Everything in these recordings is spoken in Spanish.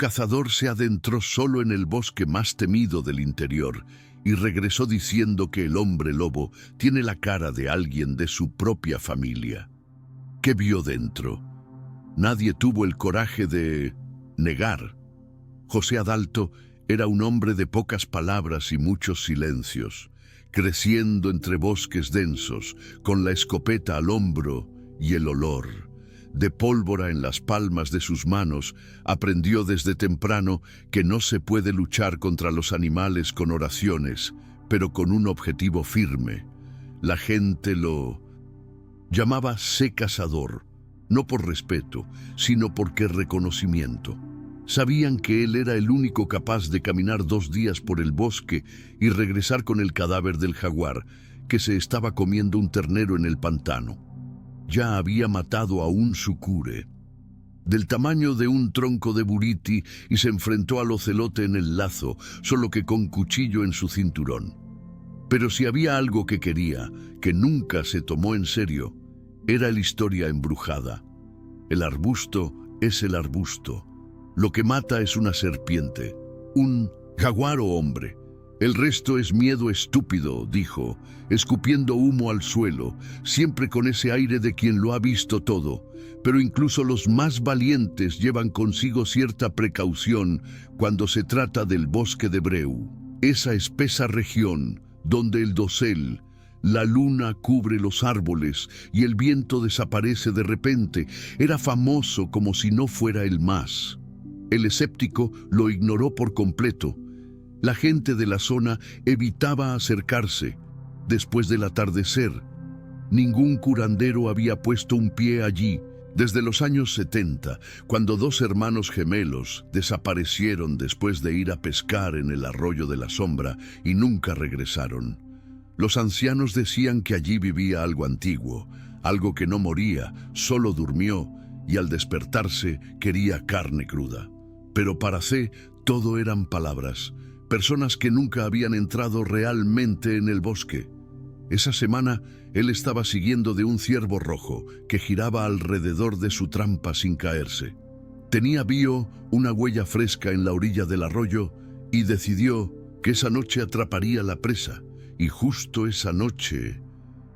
cazador se adentró solo en el bosque más temido del interior y regresó diciendo que el hombre lobo tiene la cara de alguien de su propia familia. ¿Qué vio dentro? Nadie tuvo el coraje de negar. José Adalto era un hombre de pocas palabras y muchos silencios, creciendo entre bosques densos, con la escopeta al hombro y el olor de pólvora en las palmas de sus manos. Aprendió desde temprano que no se puede luchar contra los animales con oraciones, pero con un objetivo firme. La gente lo llamaba Sé Cazador, no por respeto, sino porque reconocimiento. Sabían que él era el único capaz de caminar 2 días por el bosque y regresar con el cadáver del jaguar, que se estaba comiendo un ternero en el pantano. Ya había matado a un sucure, del tamaño de un tronco de buriti, y se enfrentó al ocelote en el lazo, solo que con cuchillo en su cinturón. Pero si había algo que quería, que nunca se tomó en serio, era la historia embrujada. El arbusto es el arbusto. Lo que mata es una serpiente, un jaguar o hombre. El resto es miedo estúpido, dijo, escupiendo humo al suelo, siempre con ese aire de quien lo ha visto todo. Pero incluso los más valientes llevan consigo cierta precaución cuando se trata del bosque de Breu, esa espesa región donde el dosel, la luna cubre los árboles y el viento desaparece de repente. Era famoso como si no fuera el más. El escéptico lo ignoró por completo. La gente de la zona evitaba acercarse. Después del atardecer, ningún curandero había puesto un pie allí desde los años 70, cuando 2 hermanos gemelos desaparecieron después de ir a pescar en el arroyo de la sombra y nunca regresaron. Los ancianos decían que allí vivía algo antiguo, algo que no moría, solo durmió y al despertarse quería carne cruda. Pero para C, todo eran palabras. Personas que nunca habían entrado realmente en el bosque. Esa semana, él estaba siguiendo de un ciervo rojo que giraba alrededor de su trampa sin caerse. Tenía Bio una huella fresca en la orilla del arroyo y decidió que esa noche atraparía la presa. Y justo esa noche,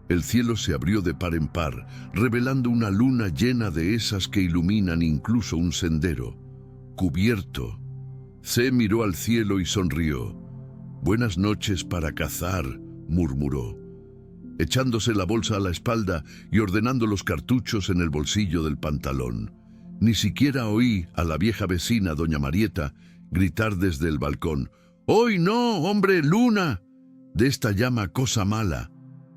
el cielo se abrió de par en par, revelando una luna llena de esas que iluminan incluso un sendero. Cubierto, C miró al cielo y sonrió. «Buenas noches para cazar», murmuró, echándose la bolsa a la espalda y ordenando los cartuchos en el bolsillo del pantalón. Ni siquiera oí a la vieja vecina, doña Marieta, gritar desde el balcón: «¡Hoy no, hombre, luna!» De esta llama cosa mala.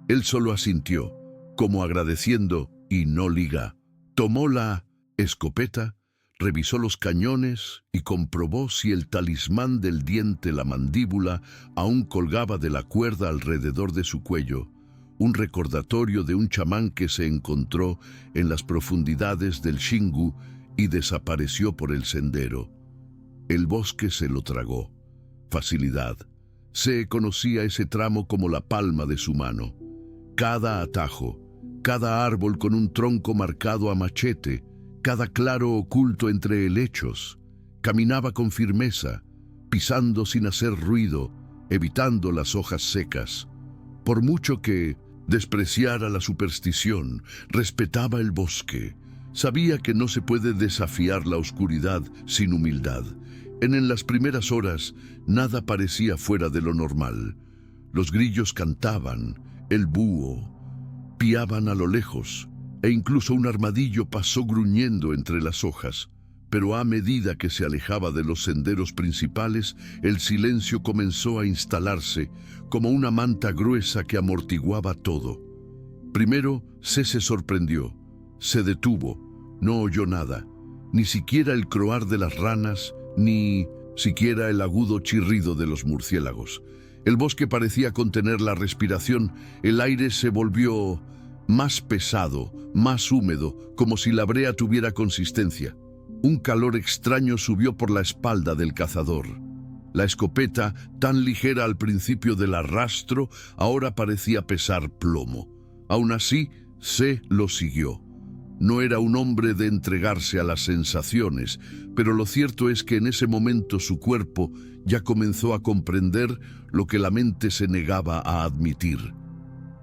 Él solo asintió, como agradeciendo, y no liga. Tomó la escopeta, revisó los cañones y comprobó si el talismán del diente, la mandíbula, aún colgaba de la cuerda alrededor de su cuello, un recordatorio de un chamán que se encontró en las profundidades del Xingu y desapareció por el sendero. El bosque se lo tragó. Facilidad. Se conocía ese tramo como la palma de su mano. Cada atajo, cada árbol con un tronco marcado a machete, cada claro oculto entre helechos. Caminaba con firmeza, pisando sin hacer ruido, evitando las hojas secas. Por mucho que despreciara la superstición, respetaba el bosque. Sabía que no se puede desafiar la oscuridad sin humildad. En las primeras horas, nada parecía fuera de lo normal. Los grillos cantaban, el búho piaban a lo lejos, e incluso un armadillo pasó gruñendo entre las hojas. Pero a medida que se alejaba de los senderos principales, el silencio comenzó a instalarse como una manta gruesa que amortiguaba todo. Primero, se sorprendió, se detuvo, no oyó nada, ni siquiera el croar de las ranas, ni siquiera el agudo chirrido de los murciélagos. El bosque parecía contener la respiración, el aire se volvió más pesado, más húmedo, como si la brea tuviera consistencia. Un calor extraño subió por la espalda del cazador. La escopeta, tan ligera al principio del arrastro, ahora parecía pesar plomo. Aún así, se lo siguió. No era un hombre de entregarse a las sensaciones, pero lo cierto es que en ese momento su cuerpo ya comenzó a comprender lo que la mente se negaba a admitir.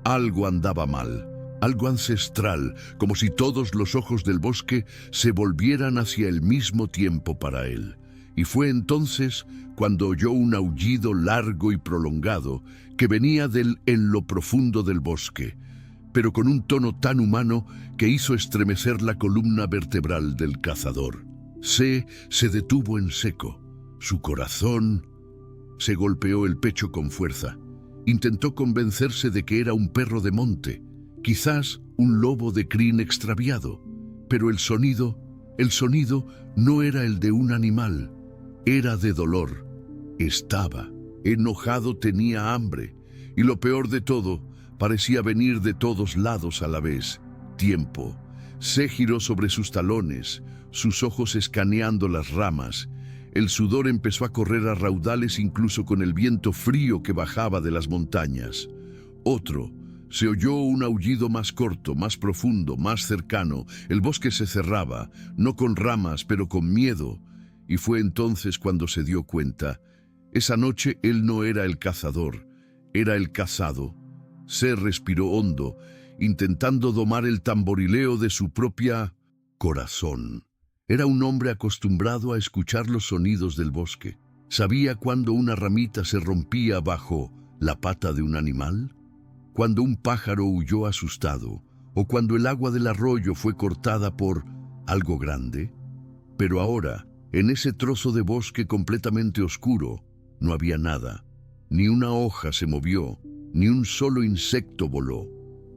Algo andaba mal, algo ancestral, como si todos los ojos del bosque se volvieran hacia el mismo tiempo para él. Y fue entonces cuando oyó un aullido largo y prolongado que venía en lo profundo del bosque, pero con un tono tan humano que hizo estremecer la columna vertebral del cazador. Se detuvo en seco. Su corazón se golpeó el pecho con fuerza. Intentó convencerse de que era un perro de monte, quizás un lobo de crin extraviado, pero el sonido no era el de un animal, era de dolor. Estaba enojado, tenía hambre, y lo peor de todo, parecía venir de todos lados a la vez. Tiempo. Se giró sobre sus talones, sus ojos escaneando las ramas. El sudor empezó a correr a raudales incluso con el viento frío que bajaba de las montañas. Se oyó un aullido más corto, más profundo, más cercano. El bosque se cerraba, no con ramas, pero con miedo. Y fue entonces cuando se dio cuenta. Esa noche él no era el cazador, era el cazado. Se respiró hondo, intentando domar el tamborileo de su propia corazón. Era un hombre acostumbrado a escuchar los sonidos del bosque. Sabía cuando una ramita se rompía bajo la pata de un animal, cuando un pájaro huyó asustado, o cuando el agua del arroyo fue cortada por algo grande. Pero ahora, en ese trozo de bosque completamente oscuro, no había nada. Ni una hoja se movió, ni un solo insecto voló.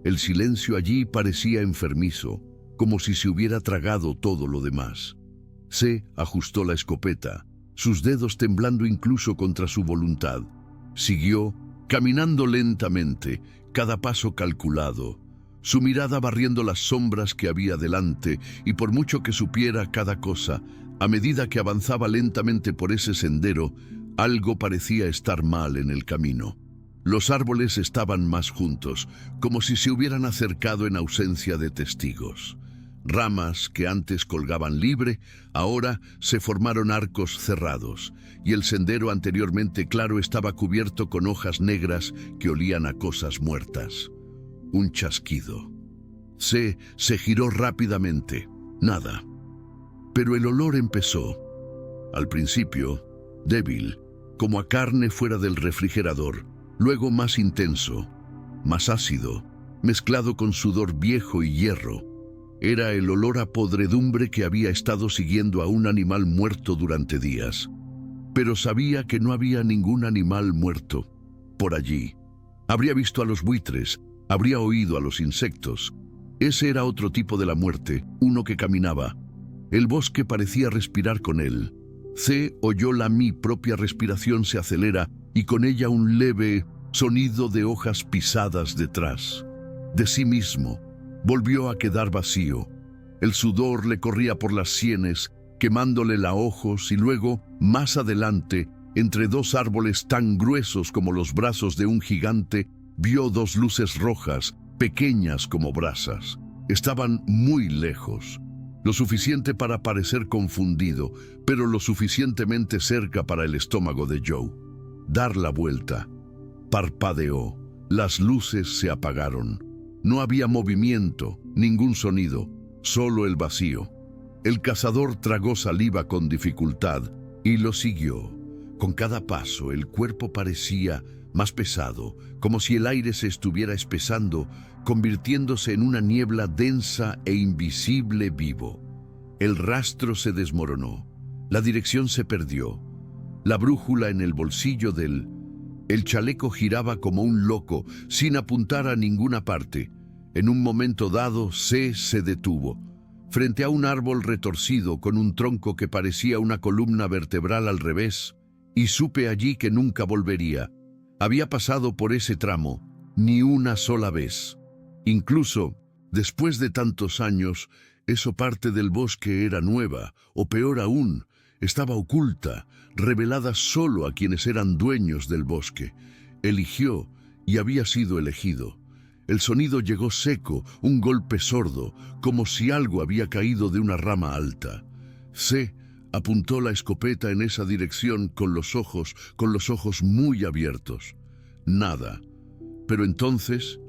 El silencio allí parecía enfermizo, como si se hubiera tragado todo lo demás. Se ajustó la escopeta, sus dedos temblando incluso contra su voluntad. Siguió, caminando lentamente, cada paso calculado, su mirada barriendo las sombras que había delante, y por mucho que supiera cada cosa, a medida que avanzaba lentamente por ese sendero, algo parecía estar mal en el camino. Los árboles estaban más juntos, como si se hubieran acercado en ausencia de testigos. Ramas que antes colgaban libre, ahora se formaron arcos cerrados, y el sendero anteriormente claro estaba cubierto con hojas negras que olían a cosas muertas. Un chasquido. Se giró rápidamente. Nada. Pero el olor empezó. Al principio, débil, como a carne fuera del refrigerador, luego más intenso, más ácido, mezclado con sudor viejo y hierro. Era el olor a podredumbre que había estado siguiendo a un animal muerto durante días. Pero sabía que no había ningún animal muerto por allí. Habría visto a los buitres, habría oído a los insectos. Ese era otro tipo de la muerte, uno que caminaba. El bosque parecía respirar con él. Se oyó mi propia respiración se acelera y con ella un leve sonido de hojas pisadas detrás. De sí mismo. Volvió a quedar vacío. El sudor le corría por las sienes, quemándole los ojos, y luego, más adelante, entre dos árboles tan gruesos como los brazos de un gigante, vio dos luces rojas, pequeñas como brasas. Estaban muy lejos, lo suficiente para parecer confundido, pero lo suficientemente cerca para el estómago de Joe. Dar la vuelta. Parpadeó. Las luces se apagaron. No había movimiento, ningún sonido, solo el vacío. El cazador tragó saliva con dificultad y lo siguió. Con cada paso el cuerpo parecía más pesado, como si el aire se estuviera espesando, convirtiéndose en una niebla densa e invisible vivo. El rastro se desmoronó, la dirección se perdió. La brújula en el bolsillo El chaleco giraba como un loco, sin apuntar a ninguna parte. En un momento dado, se detuvo, frente a un árbol retorcido con un tronco que parecía una columna vertebral al revés, y supe allí que nunca volvería. Había pasado por ese tramo, ni una sola vez. Incluso, después de tantos años, esa parte del bosque era nueva, o peor aún, estaba oculta, revelada solo a quienes eran dueños del bosque. Eligió y había sido elegido. El sonido llegó seco, un golpe sordo, como si algo había caído de una rama alta. C apuntó la escopeta en esa dirección con los ojos muy abiertos. Nada. Pero entonces,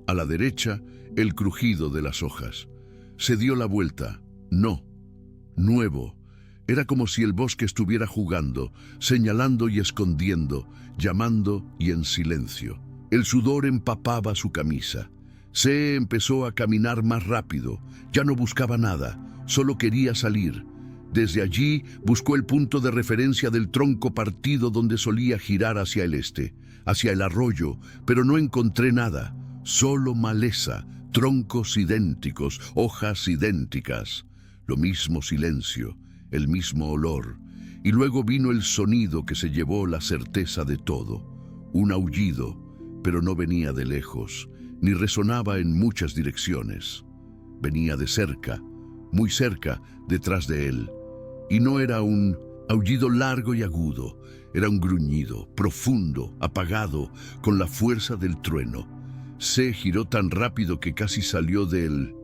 a la derecha, el crujido de las hojas. Se dio la vuelta. No. Nuevo. Era como si el bosque estuviera jugando, señalando y escondiendo, llamando y en silencio. El sudor empapaba su camisa. Se empezó a caminar más rápido. Ya no buscaba nada, solo quería salir. Desde allí buscó el punto de referencia del tronco partido donde solía girar hacia el este, hacia el arroyo, pero no encontré nada, solo maleza, troncos idénticos, hojas idénticas, lo mismo silencio, el mismo olor, y luego vino el sonido que se llevó la certeza de todo, un aullido, pero no venía de lejos, ni resonaba en muchas direcciones. Venía de cerca, muy cerca, detrás de él. Y no era un aullido largo y agudo, era un gruñido, profundo, apagado, con la fuerza del trueno. Se giró tan rápido que casi salió de él,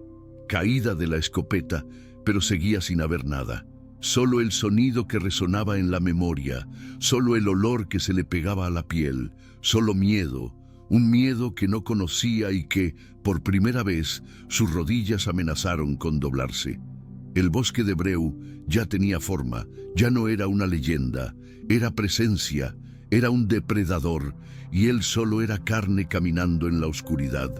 caída de la escopeta, pero seguía sin haber nada. Solo el sonido que resonaba en la memoria, solo el olor que se le pegaba a la piel, solo miedo, un miedo que no conocía y que, por primera vez, sus rodillas amenazaron con doblarse. El bosque de Breu ya tenía forma, ya no era una leyenda, era presencia, era un depredador, y él solo era carne caminando en la oscuridad.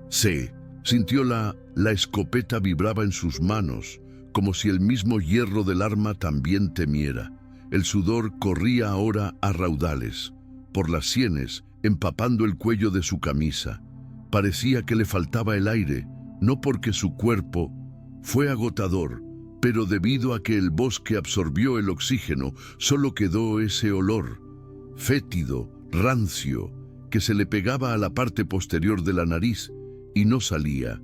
Se sintió la escopeta vibraba en sus manos, como si el mismo hierro del arma también temiera. El sudor corría ahora a raudales, por las sienes, empapando el cuello de su camisa. Parecía que le faltaba el aire, no porque su cuerpo fue agotador, pero debido a que el bosque absorbió el oxígeno, solo quedó ese olor, fétido, rancio, que se le pegaba a la parte posterior de la nariz y no salía.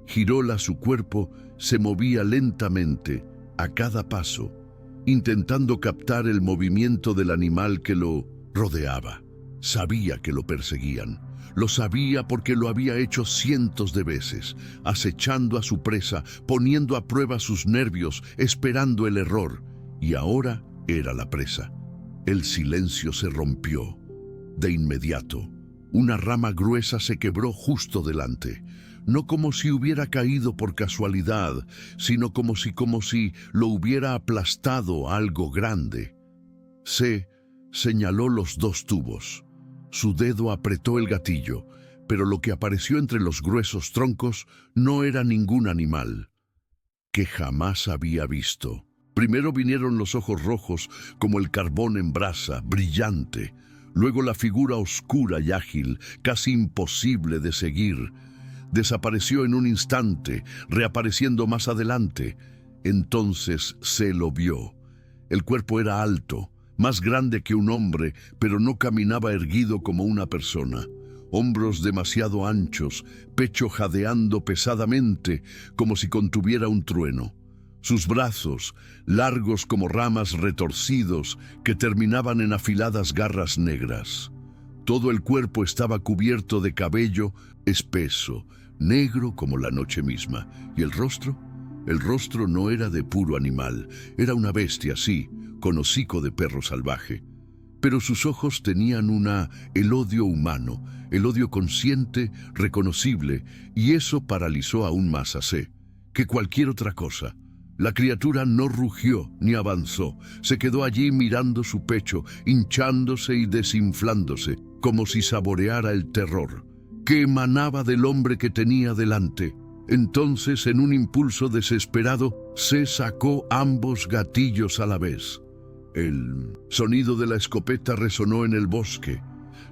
Giróla su cuerpo, se movía lentamente, a cada paso, intentando captar el movimiento del animal que lo rodeaba. Sabía que lo perseguían. Lo sabía porque lo había hecho cientos de veces, acechando a su presa, poniendo a prueba sus nervios, esperando el error. Y ahora era la presa. El silencio se rompió. De inmediato, una rama gruesa se quebró justo delante. No como si hubiera caído por casualidad, sino como si lo hubiera aplastado algo grande. Se señaló los dos tubos. Su dedo apretó el gatillo, pero lo que apareció entre los gruesos troncos no era ningún animal que jamás había visto. Primero vinieron los ojos rojos como el carbón en brasa, brillante. Luego la figura oscura y ágil, casi imposible de seguir. Desapareció en un instante, reapareciendo más adelante. Entonces se lo vio. El cuerpo era alto, más grande que un hombre, pero no caminaba erguido como una persona. Hombros demasiado anchos, pecho jadeando pesadamente, como si contuviera un trueno. Sus brazos, largos como ramas retorcidos, que terminaban en afiladas garras negras. Todo el cuerpo estaba cubierto de cabello espeso, negro como la noche misma. ¿Y el rostro? El rostro no era de puro animal, era una bestia, sí, con hocico de perro salvaje. Pero sus ojos tenían el odio humano, el odio consciente, reconocible, y eso paralizó aún más a C que cualquier otra cosa. La criatura no rugió ni avanzó, se quedó allí mirando su pecho, hinchándose y desinflándose, como si saboreara el terror que emanaba del hombre que tenía delante. Entonces, en un impulso desesperado, se sacó ambos gatillos a la vez. El sonido de la escopeta resonó en el bosque.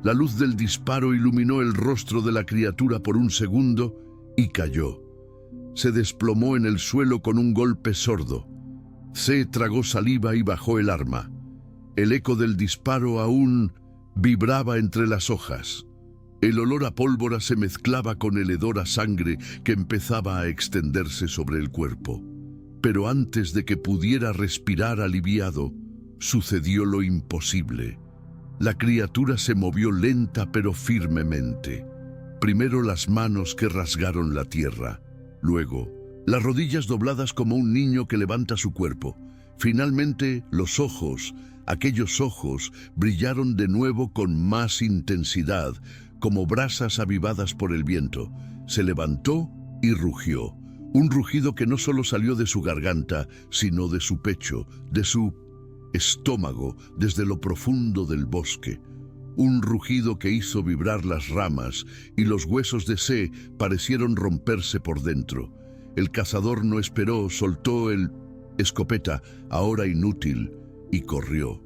La luz del disparo iluminó el rostro de la criatura por un segundo y cayó. Se desplomó en el suelo con un golpe sordo. Se tragó saliva y bajó el arma. El eco del disparo aún vibraba entre las hojas. El olor a pólvora se mezclaba con el hedor a sangre que empezaba a extenderse sobre el cuerpo. Pero antes de que pudiera respirar aliviado, sucedió lo imposible. La criatura se movió lenta pero firmemente. Primero las manos que rasgaron la tierra, luego las rodillas dobladas como un niño que levanta su cuerpo. Finalmente los ojos, aquellos ojos, brillaron de nuevo con más intensidad, como brasas avivadas por el viento. Se levantó y rugió. Un rugido que no solo salió de su garganta, sino de su pecho, de su estómago, desde lo profundo del bosque. Un rugido que hizo vibrar las ramas y los huesos de Se parecieron romperse por dentro. El cazador no esperó, soltó el escopeta, ahora inútil, y corrió.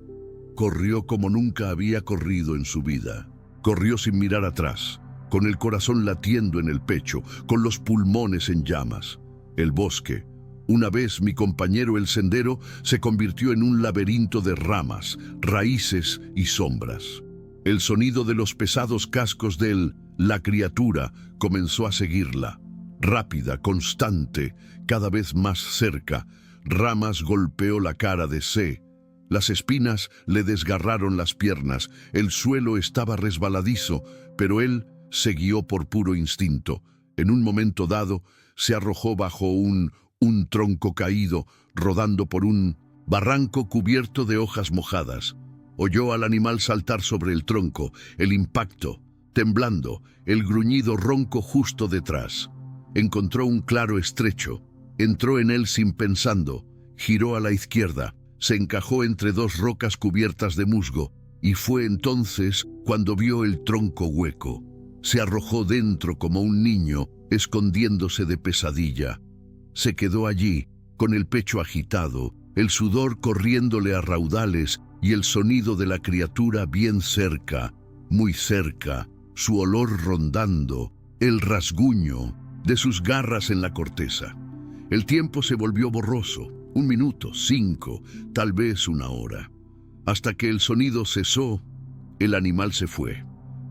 Corrió como nunca había corrido en su vida. Corrió sin mirar atrás, con el corazón latiendo en el pecho, con los pulmones en llamas. El bosque, una vez mi compañero el sendero, se convirtió en un laberinto de ramas, raíces y sombras. El sonido de los pesados cascos de la criatura comenzó a seguirla. Rápida, constante, cada vez más cerca. Ramas golpeó la cara de Se. Las espinas le desgarraron las piernas. El suelo estaba resbaladizo, pero él se guió por puro instinto. En un momento dado, se arrojó bajo un tronco caído, rodando por un barranco cubierto de hojas mojadas. Oyó al animal saltar sobre el tronco, el impacto, temblando, el gruñido ronco justo detrás. Encontró un claro estrecho, entró en él sin pensando, giró a la izquierda, se encajó entre dos rocas cubiertas de musgo, y fue entonces cuando vio el tronco hueco. Se arrojó dentro como un niño, escondiéndose de pesadilla. Se quedó allí, con el pecho agitado, el sudor corriéndole a raudales y el sonido de la criatura bien cerca, muy cerca, su olor rondando, el rasguño de sus garras en la corteza. El tiempo se volvió borroso, 1 minuto, 5, tal vez 1 hora. Hasta que el sonido cesó, el animal se fue.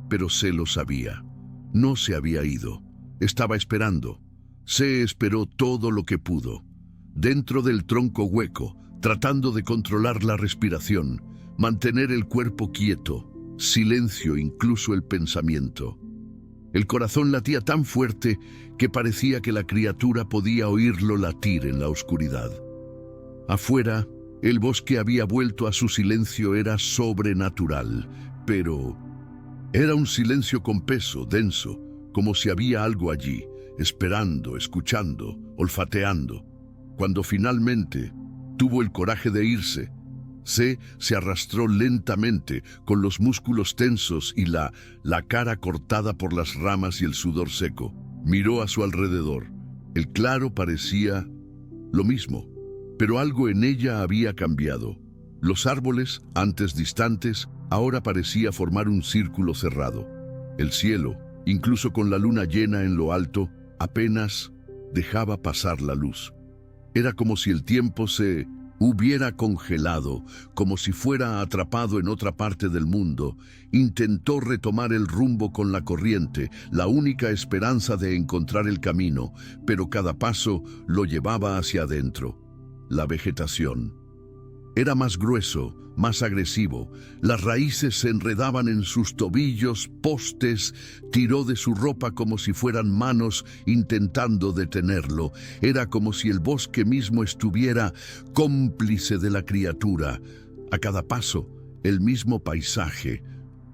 Pero Se lo sabía. No se había ido. Estaba esperando. Se esperó todo lo que pudo. Dentro del tronco hueco, tratando de controlar la respiración, mantener el cuerpo quieto, silencio incluso el pensamiento. El corazón latía tan fuerte que parecía que la criatura podía oírlo latir en la oscuridad. Afuera, el bosque había vuelto a su silencio, era sobrenatural, pero era un silencio con peso, denso, como si había algo allí, esperando, escuchando, olfateando. Cuando finalmente tuvo el coraje de irse, Se arrastró lentamente, con los músculos tensos y la cara cortada por las ramas y el sudor seco. Miró a su alrededor. El claro parecía lo mismo, pero algo en ella había cambiado. Los árboles, antes distantes, ahora parecía formar un círculo cerrado. El cielo, incluso con la luna llena en lo alto, apenas dejaba pasar la luz. Era como si el tiempo se hubiera congelado, como si fuera atrapado en otra parte del mundo. Intentó retomar el rumbo con la corriente, la única esperanza de encontrar el camino, pero cada paso lo llevaba hacia adentro. La vegetación era más grueso, más agresivo. Las raíces se enredaban en sus tobillos, postes. Tiró de su ropa como si fueran manos intentando detenerlo. Era como si el bosque mismo estuviera cómplice de la criatura. A cada paso, el mismo paisaje.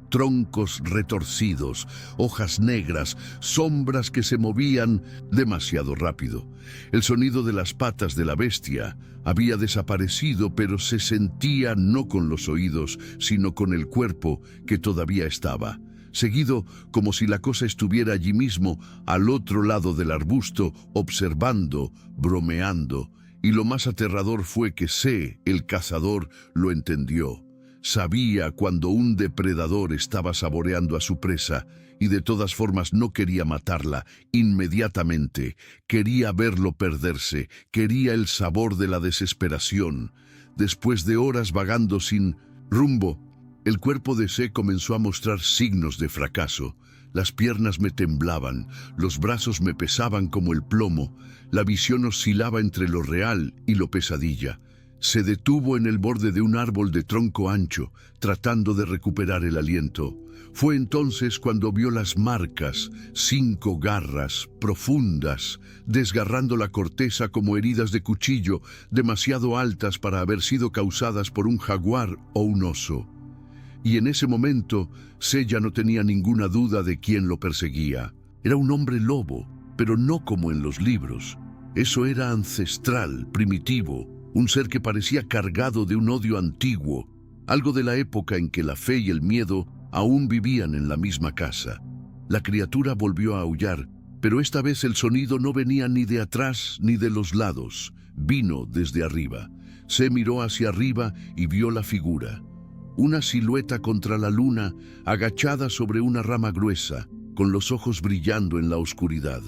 Troncos retorcidos, hojas negras, sombras que se movían demasiado rápido. El sonido de las patas de la bestia había desaparecido, pero se sentía no con los oídos, sino con el cuerpo que todavía estaba. Seguido, como si la cosa estuviera allí mismo, al otro lado del arbusto, observando, bromeando. Y lo más aterrador fue que Se, el cazador, lo entendió. Sabía cuando un depredador estaba saboreando a su presa y de todas formas no quería matarla inmediatamente. Quería verlo perderse, quería el sabor de la desesperación. Después de horas vagando sin rumbo, el cuerpo de Se comenzó a mostrar signos de fracaso. Las piernas me temblaban, los brazos me pesaban como el plomo, la visión oscilaba entre lo real y lo pesadilla. Se detuvo en el borde de un árbol de tronco ancho, tratando de recuperar el aliento. Fue entonces cuando vio las marcas, 5 garras profundas, desgarrando la corteza como heridas de cuchillo, demasiado altas para haber sido causadas por un jaguar o un oso. Y en ese momento, Se ya no tenía ninguna duda de quién lo perseguía. Era un hombre lobo, pero no como en los libros. Eso era ancestral, primitivo, un ser que parecía cargado de un odio antiguo, algo de la época en que la fe y el miedo aún vivían en la misma casa. La criatura volvió a aullar, pero esta vez el sonido no venía ni de atrás ni de los lados, vino desde arriba. Se miró hacia arriba y vio la figura. Una silueta contra la luna, agachada sobre una rama gruesa, con los ojos brillando en la oscuridad.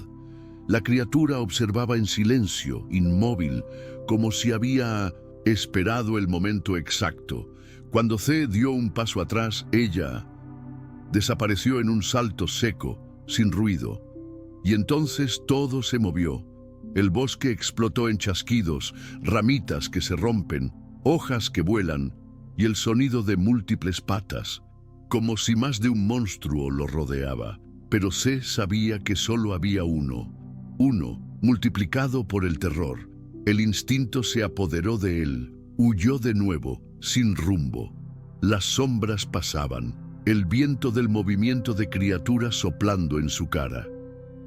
La criatura observaba en silencio, inmóvil, como si había esperado el momento exacto. Cuando C dio un paso atrás, ella desapareció en un salto seco, sin ruido. Y entonces todo se movió. El bosque explotó en chasquidos, ramitas que se rompen, hojas que vuelan, y el sonido de múltiples patas, como si más de un monstruo lo rodeaba. Pero C sabía que solo había uno multiplicado por el terror. El instinto se apoderó de él, huyó de nuevo, sin rumbo. Las sombras pasaban, el viento del movimiento de criatura soplando en su cara.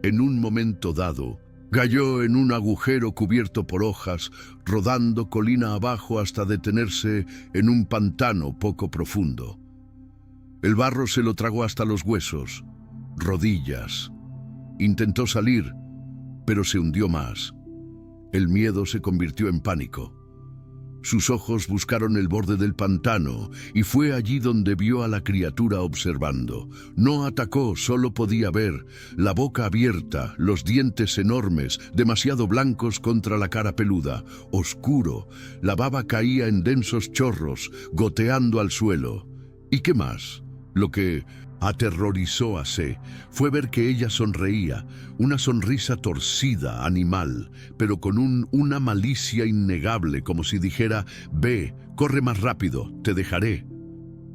En un momento dado, cayó en un agujero cubierto por hojas, rodando colina abajo hasta detenerse en un pantano poco profundo. El barro se lo tragó hasta los huesos, rodillas. Intentó salir, pero se hundió más. El miedo se convirtió en pánico. Sus ojos buscaron el borde del pantano y fue allí donde vio a la criatura observando. No atacó, solo podía ver, la boca abierta, los dientes enormes, demasiado blancos contra la cara peluda, oscuro. La baba caía en densos chorros, goteando al suelo. ¿Y qué más? Lo que aterrorizó a C fue ver que ella sonreía, una sonrisa torcida, animal, pero con una malicia innegable, como si dijera: «Ve, corre más rápido, te dejaré».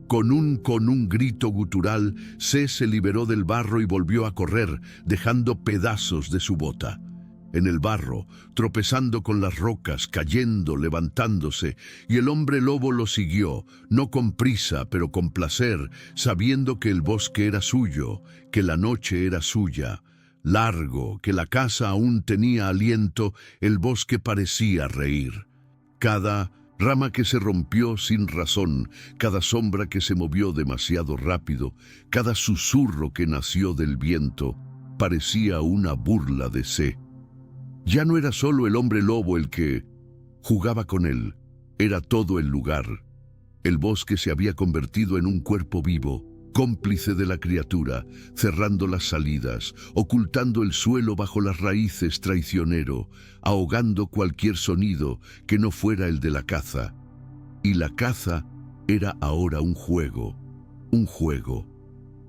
Con un grito gutural, C se liberó del barro y volvió a correr, dejando pedazos de su bota. En el barro, tropezando con las rocas, cayendo, levantándose, y el hombre lobo lo siguió, no con prisa, pero con placer, sabiendo que el bosque era suyo, que la noche era suya. Largo, que la casa aún tenía aliento, el bosque parecía reír. Cada rama que se rompió sin razón, cada sombra que se movió demasiado rápido, cada susurro que nació del viento, parecía una burla de C. Ya no era solo el hombre lobo el que jugaba con él, era todo el lugar. El bosque se había convertido en un cuerpo vivo, cómplice de la criatura, cerrando las salidas, ocultando el suelo bajo las raíces, traicionero, ahogando cualquier sonido que no fuera el de la caza. Y la caza era ahora un juego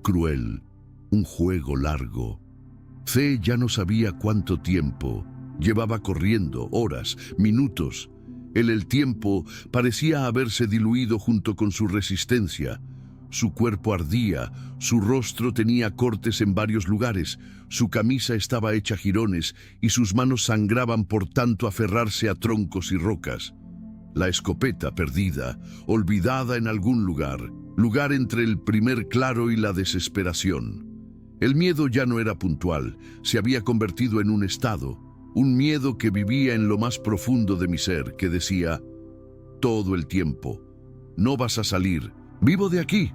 cruel, un juego largo. C ya no sabía cuánto tiempo. Llevaba corriendo, horas, minutos. El tiempo parecía haberse diluido junto con su resistencia. Su cuerpo ardía, su rostro tenía cortes en varios lugares, su camisa estaba hecha jirones y sus manos sangraban por tanto aferrarse a troncos y rocas. La escopeta perdida, olvidada en algún lugar entre el primer claro y la desesperación. El miedo ya no era puntual, se había convertido en un estado. Un miedo que vivía en lo más profundo de mi ser, que decía todo el tiempo: «No vas a salir, vivo de aquí».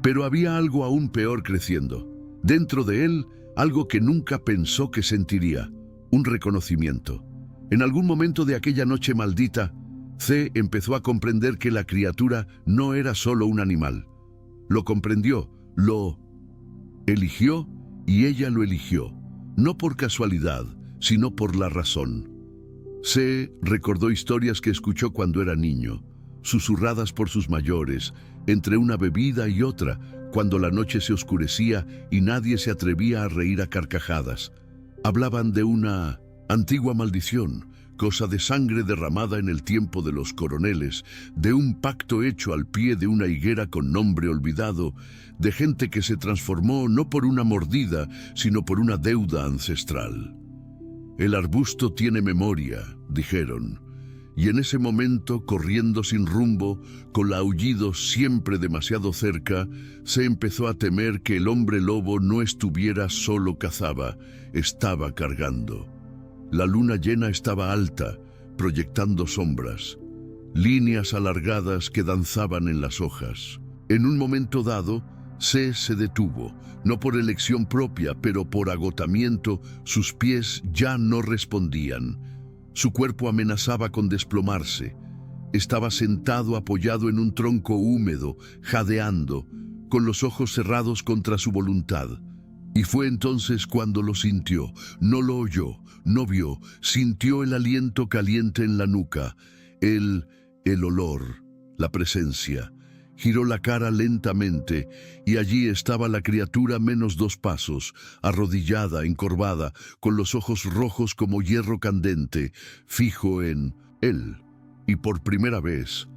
Pero había algo aún peor creciendo. Dentro de él, algo que nunca pensó que sentiría, un reconocimiento. En algún momento de aquella noche maldita, C empezó a comprender que la criatura no era solo un animal. Lo comprendió, lo eligió y ella lo eligió. No por casualidad, sino por la razón. C recordó historias que escuchó cuando era niño, susurradas por sus mayores, entre una bebida y otra, cuando la noche se oscurecía y nadie se atrevía a reír a carcajadas. Hablaban de una antigua maldición, cosa de sangre derramada en el tiempo de los coroneles, de un pacto hecho al pie de una higuera con nombre olvidado, de gente que se transformó no por una mordida, sino por una deuda ancestral. El arbusto tiene memoria, dijeron, y en ese momento, corriendo sin rumbo, con el aullido siempre demasiado cerca, se empezó a temer que el hombre lobo no estuviera solo cazaba, estaba cargando. La luna llena estaba alta, proyectando sombras, líneas alargadas que danzaban en las hojas. En un momento dado, se detuvo, no por elección propia, pero por agotamiento. Sus pies ya no respondían. Su cuerpo amenazaba con desplomarse. Estaba sentado apoyado en un tronco húmedo, jadeando, con los ojos cerrados contra su voluntad. Y fue entonces cuando lo sintió. No lo oyó, no vio, sintió el aliento caliente en la nuca, el olor, la presencia. Giró la cara lentamente y allí estaba la criatura menos 2 pasos, arrodillada, encorvada, con los ojos rojos como hierro candente, fijo en él. Y por primera vez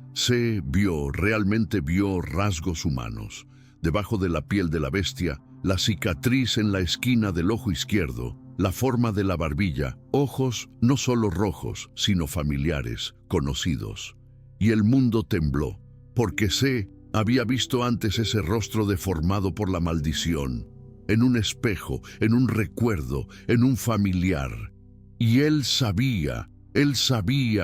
realmente vio rasgos humanos. Debajo de la piel de la bestia, la cicatriz en la esquina del ojo izquierdo, la forma de la barbilla, ojos no solo rojos, sino familiares, conocidos. Y el mundo tembló. Porque había visto antes ese rostro deformado por la maldición, en un espejo, en un recuerdo, en un familiar. Y él sabía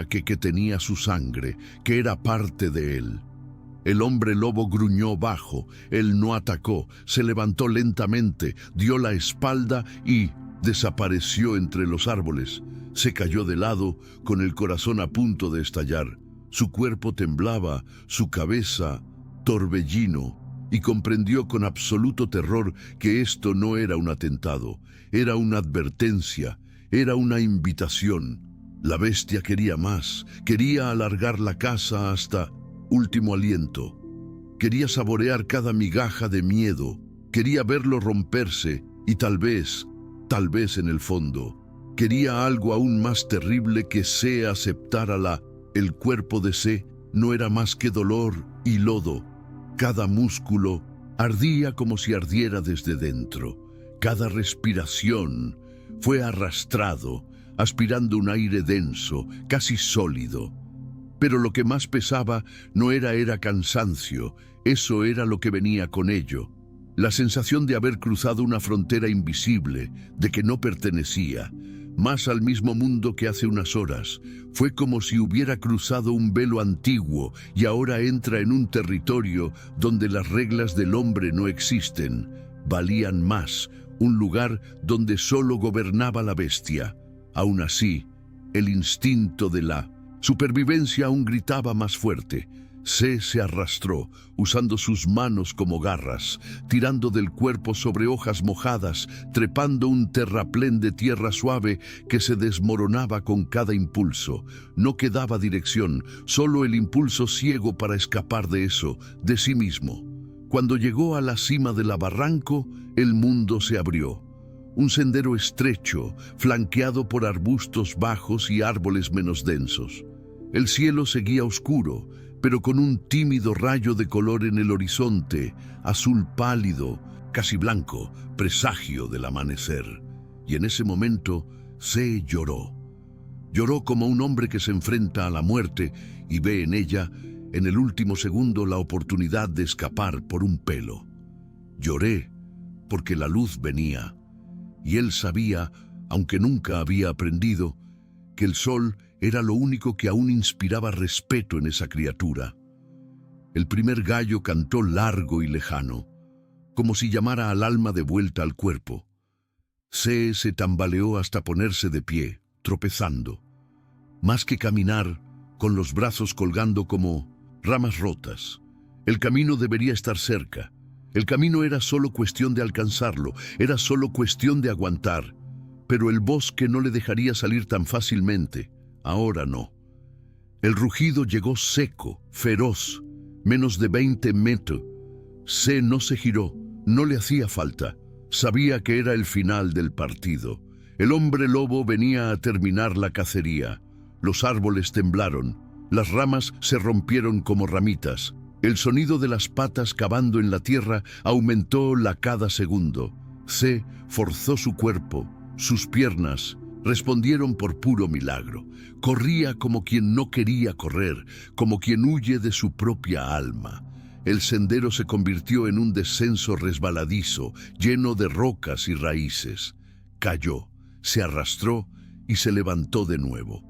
que tenía su sangre, que era parte de él. El hombre lobo gruñó bajo, él no atacó, se levantó lentamente, dio la espalda y desapareció entre los árboles. Se cayó de lado, con el corazón a punto de estallar. Su cuerpo temblaba, su cabeza torbellino, y comprendió con absoluto terror que esto no era un atentado, era una advertencia, era una invitación. La bestia quería más, quería alargar la caza hasta último aliento. Quería saborear cada migaja de miedo, quería verlo romperse y tal vez en el fondo, quería algo aún más terrible que aceptara el cuerpo de no era más que dolor y lodo. Cada músculo ardía como si ardiera desde dentro. Cada respiración fue arrastrado, aspirando un aire denso, casi sólido. Pero lo que más pesaba no era cansancio, eso era lo que venía con ello. La sensación de haber cruzado una frontera invisible, de que no pertenecía, más al mismo mundo que hace unas horas. Fue como si hubiera cruzado un velo antiguo y ahora entra en un territorio donde las reglas del hombre no existen, valían más, un lugar donde solo gobernaba la bestia. Aún así, el instinto de la supervivencia aún gritaba más fuerte. Se arrastró, usando sus manos como garras, tirando del cuerpo sobre hojas mojadas, trepando un terraplén de tierra suave que se desmoronaba con cada impulso. No quedaba dirección, solo el impulso ciego para escapar de eso, de sí mismo. Cuando llegó a la cima del barranco, el mundo se abrió. Un sendero estrecho, flanqueado por arbustos bajos y árboles menos densos. El cielo seguía oscuro, pero con un tímido rayo de color en el horizonte, azul pálido, casi blanco, presagio del amanecer. Y en ese momento, lloró. Lloró como un hombre que se enfrenta a la muerte y ve en ella, en el último segundo, la oportunidad de escapar por un pelo. Lloré porque la luz venía, y él sabía, aunque nunca había aprendido, que el sol era lo único que aún inspiraba respeto en esa criatura. El primer gallo cantó largo y lejano, como si llamara al alma de vuelta al cuerpo. Se tambaleó hasta ponerse de pie, tropezando. Más que caminar, con los brazos colgando como ramas rotas. El camino debería estar cerca. El camino era solo cuestión de alcanzarlo, era solo cuestión de aguantar. Pero el bosque no le dejaría salir tan fácilmente. Ahora no. El rugido llegó seco, feroz, menos de 20 metros. No se giró, no le hacía falta. Sabía que era el final del partido. El hombre lobo venía a terminar la cacería. Los árboles temblaron, las ramas se rompieron como ramitas. El sonido de las patas cavando en la tierra aumentó cada segundo. C forzó su cuerpo, sus piernas respondieron por puro milagro. Corría como quien no quería correr, como quien huye de su propia alma. El sendero se convirtió en un descenso resbaladizo, lleno de rocas y raíces. Cayó, se arrastró y se levantó de nuevo.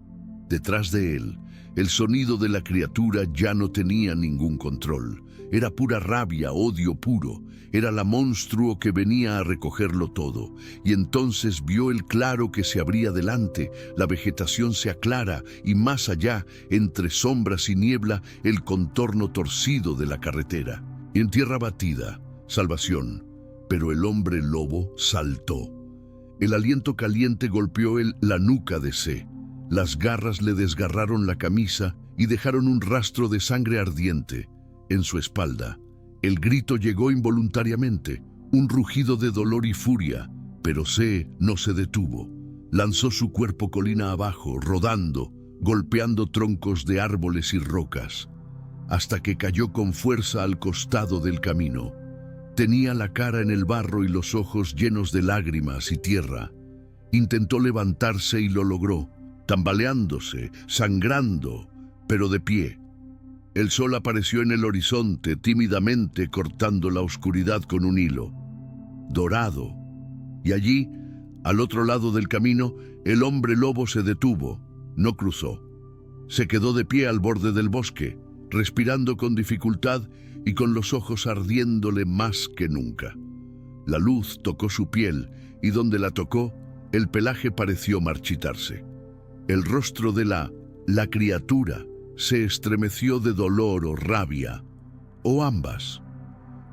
Detrás de él, el sonido de la criatura ya no tenía ningún control. Era pura rabia, odio puro. Era la monstruo que venía a recogerlo todo. Y entonces vio el claro que se abría delante. La vegetación se aclara y más allá, entre sombras y niebla, el contorno torcido de la carretera. Y en tierra batida, salvación. Pero el hombre lobo saltó. El aliento caliente golpeó la nuca de C. Las garras le desgarraron la camisa y dejaron un rastro de sangre ardiente en su espalda. El grito llegó involuntariamente, un rugido de dolor y furia, pero C no se detuvo. Lanzó su cuerpo colina abajo, rodando, golpeando troncos de árboles y rocas, hasta que cayó con fuerza al costado del camino. Tenía la cara en el barro y los ojos llenos de lágrimas y tierra. Intentó levantarse y lo logró, tambaleándose, sangrando, pero de pie. El sol apareció en el horizonte, tímidamente cortando la oscuridad con un hilo, dorado. Y allí, al otro lado del camino, el hombre lobo se detuvo, no cruzó. Se quedó de pie al borde del bosque, respirando con dificultad y con los ojos ardiéndole más que nunca. La luz tocó su piel y donde la tocó, el pelaje pareció marchitarse. El rostro de la criatura se estremeció de dolor o rabia, o ambas.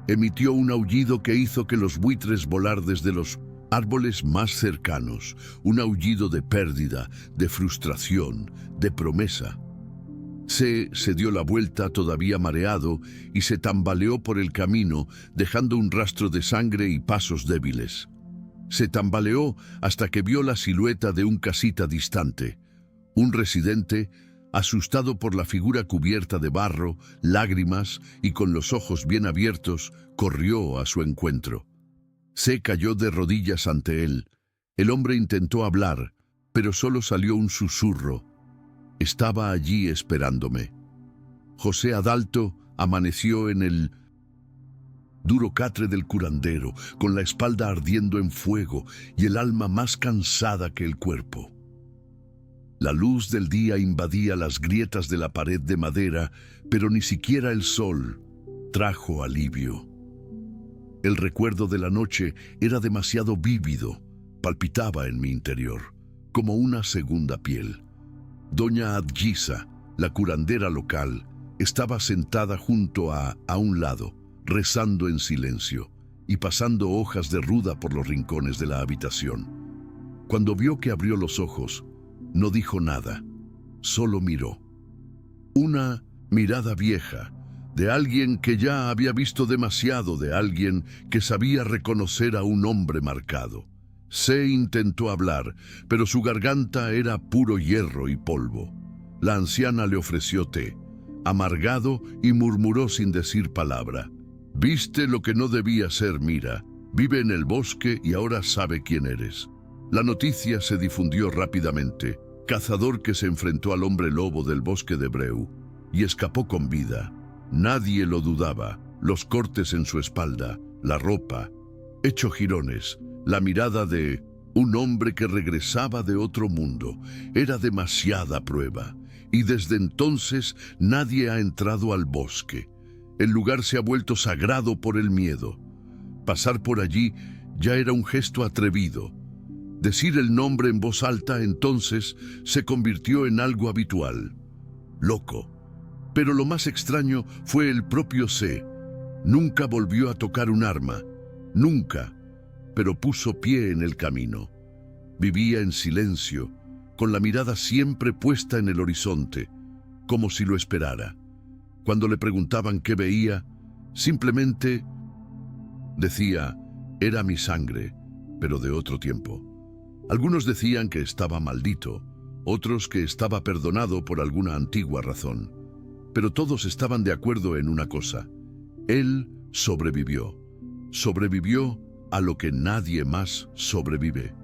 Emitió un aullido que hizo que los buitres volar desde los árboles más cercanos, un aullido de pérdida, de frustración, de promesa. Se dio la vuelta todavía mareado y se tambaleó por el camino, dejando un rastro de sangre y pasos débiles. Se tambaleó hasta que vio la silueta de un casita distante. Un residente, asustado por la figura cubierta de barro, lágrimas y con los ojos bien abiertos, corrió a su encuentro. Se cayó de rodillas ante él. El hombre intentó hablar, pero solo salió un susurro. Estaba allí esperándome. José Adalto amaneció en el duro catre del curandero, con la espalda ardiendo en fuego y el alma más cansada que el cuerpo. La luz del día invadía las grietas de la pared de madera, pero ni siquiera el sol trajo alivio. El recuerdo de la noche era demasiado vívido, palpitaba en mi interior, como una segunda piel. Doña Adguisa, la curandera local, estaba sentada junto a un lado, rezando en silencio y pasando hojas de ruda por los rincones de la habitación. Cuando vio que abrió los ojos, no dijo nada, solo miró. Una mirada vieja, de alguien que ya había visto demasiado, de alguien que sabía reconocer a un hombre marcado. Se intentó hablar, pero su garganta era puro hierro y polvo. La anciana le ofreció té, amargado, y murmuró sin decir palabra. «Viste lo que no debía ser, Mira. Vive en el bosque y ahora sabe quién eres». La noticia se difundió rápidamente. Cazador que se enfrentó al hombre lobo del bosque de Breu y escapó con vida. Nadie lo dudaba. Los cortes en su espalda, la ropa, hecho jirones, la mirada de un hombre que regresaba de otro mundo. Era demasiada prueba. Y desde entonces nadie ha entrado al bosque. El lugar se ha vuelto sagrado por el miedo. Pasar por allí ya era un gesto atrevido. Decir el nombre en voz alta entonces se convirtió en algo habitual. Loco. Pero lo más extraño fue el propio C. Nunca volvió a tocar un arma. Nunca. Pero puso pie en el camino. Vivía en silencio, con la mirada siempre puesta en el horizonte, como si lo esperara. Cuando le preguntaban qué veía, simplemente decía, era mi sangre, pero de otro tiempo. Algunos decían que estaba maldito, otros que estaba perdonado por alguna antigua razón. Pero todos estaban de acuerdo en una cosa: él sobrevivió. Sobrevivió a lo que nadie más sobrevive.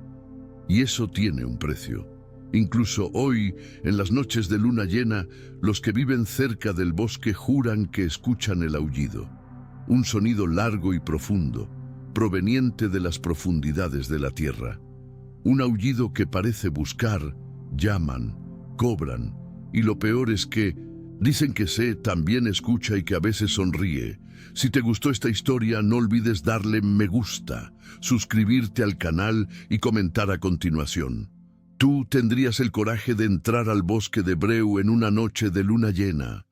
Y eso tiene un precio. Incluso hoy, en las noches de luna llena, los que viven cerca del bosque juran que escuchan el aullido. Un sonido largo y profundo, proveniente de las profundidades de la tierra. Un aullido que parece buscar, llaman, cobran, y lo peor es que dicen que también escucha y que a veces sonríe. Si te gustó esta historia, no olvides darle me gusta, suscribirte al canal y comentar a continuación. ¿Tú tendrías el coraje de entrar al bosque de Breu en una noche de luna llena?